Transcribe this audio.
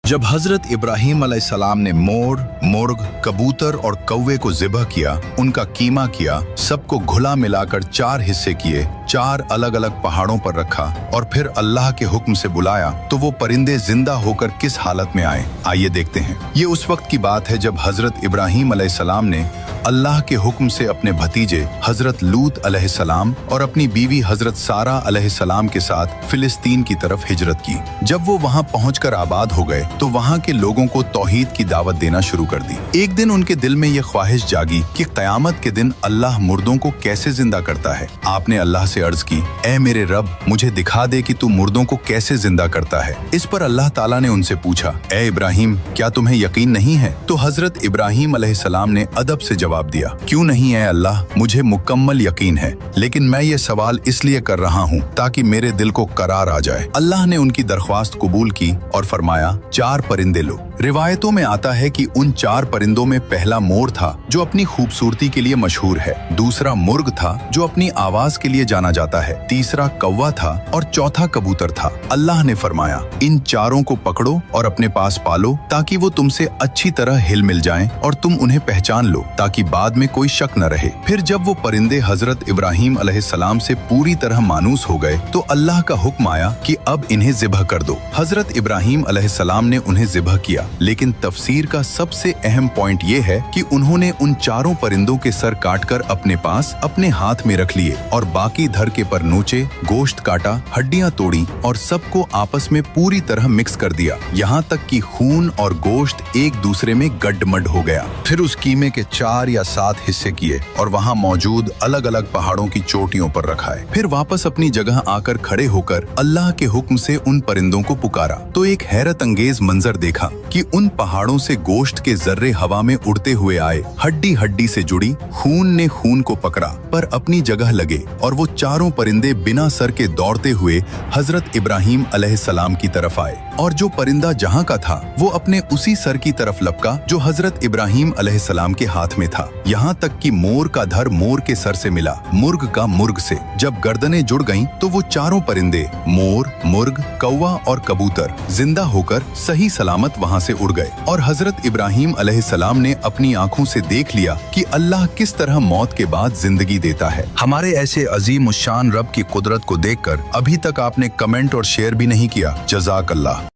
जब हजरत इब्राहीम अलैहिस्सलाम ने मोर, मुर्ग, कबूतर और कौवे को ज़िबह किया, उनका कीमा किया, सबको घुला मिलाकर 4 हिस्से किए, 4 अलग अलग पहाड़ों पर रखा और फिर अल्लाह के हुक्म से बुलाया तो वो परिंदे जिंदा होकर किस हालत में आए, आइए देखते हैं। ये उस वक्त की बात है जब हजरत इब्राहीम अलैहिस्सलाम ने अल्लाह के हुक्म से अपने भतीजे हजरत लूत अलैहिस्सलाम और अपनी बीवी हजरत सारा अलैहिस्सलाम के साथ फिलिस्तीन की तरफ हिजरत की। जब वो वहाँ पहुंचकर आबाद हो गए तो वहाँ के लोगों को तौहीद की दावत देना शुरू कर दी। एक दिन उनके दिल में ये ख्वाहिश जागी कि क़यामत के दिन अल्लाह मुर्दों को कैसे जिंदा करता है। आपने अल्लाह से अर्ज की, ऐ मेरे रब, मुझे दिखा दे कि तू मुर्दों को कैसे जिंदा करता है। इस पर अल्लाह ताला ने उनसे पूछा, ऐ इब्राहीम, क्या तुम्हें यकीन नहीं है? तो हजरत इब्राहीम अलैहिस्सलाम ने अदब से जवाब दिया, क्यों नहीं है अल्लाह, मुझे मुकम्मल यकीन है, लेकिन मैं ये सवाल इसलिए कर रहा हूँ ताकि मेरे दिल को करार आ जाए। अल्लाह ने उनकी दरख्वास्त कबूल की और फरमाया, 4 परिंदे लो। रिवायतों में आता है कि उन 4 परिंदों में पहला मोर था जो अपनी खूबसूरती के लिए मशहूर है, दूसरा मुर्ग था जो अपनी आवाज के लिए जाना जाता है, तीसरा कौवा था और चौथा कबूतर था। अल्लाह ने फरमाया, इन 4 को पकड़ो और अपने पास पालो ताकि वो तुमसे अच्छी तरह हिल मिल जाएं और तुम उन्हें पहचान लो ताकि बाद में कोई शक न रहे। फिर जब वो परिंदे हजरत इब्राहीम अलैहिस्सलाम से पूरी तरह मानूस हो गए तो अल्लाह का हुक्म आया कि अब इन्हें ज़िबह कर दो। हजरत इब्राहीम अलैहिस्सलाम ने उन्हें ज़िबह किया, लेकिन तफसीर का सबसे अहम पॉइंट ये है कि उन्होंने उन 4 परिंदों के सर काटकर अपने पास अपने हाथ में रख लिए और बाकी धरके पर नोचे, गोश्त काटा, हड्डियां तोड़ी और सबको आपस में पूरी तरह मिक्स कर दिया, यहाँ तक कि खून और गोश्त एक दूसरे में गड्ढमड हो गया। फिर उस कीमे के 4 या 7 हिस्से किए और वहाँ मौजूद अलग अलग पहाड़ों की चोटियों पर रखाए। फिर वापस अपनी जगह आकर खड़े होकर अल्लाह के हुक्म से उन परिंदों को पुकारा तो एक हैरत अंगेज मंजर देखा कि उन पहाड़ों से गोश्त के जर्रे हवा में उड़ते हुए आए, हड्डी हड्डी से जुड़ी, खून ने खून को पकड़ा पर अपनी जगह लगे और वो 4 परिंदे बिना सर के दौड़ते हुए हजरत इब्राहीम अलैहिस्सलाम की तरफ आए और जो परिंदा जहाँ का था वो अपने उसी सर की तरफ लपका जो हजरत इब्राहीम अलैहिस्सलाम के हाथ में था, यहाँ तक कि मोर का धर मोर के सर से मिला, मुर्ग का मुर्ग से। जब गर्दनें जुड़ गईं तो वो 4 परिंदे मोर, मुर्ग, कौवा और कबूतर जिंदा होकर सही सलामत वहाँ से उड़ गए और हजरत इब्राहीम अलैहिस्सलाम ने अपनी आंखों से देख लिया कि अल्लाह किस तरह मौत के बाद जिंदगी देता है। हमारे ऐसे अजीम उश्शान रब की कुदरत को देखकर अभी तक आपने कमेंट और शेयर भी नहीं किया, जज़ाक अल्लाह।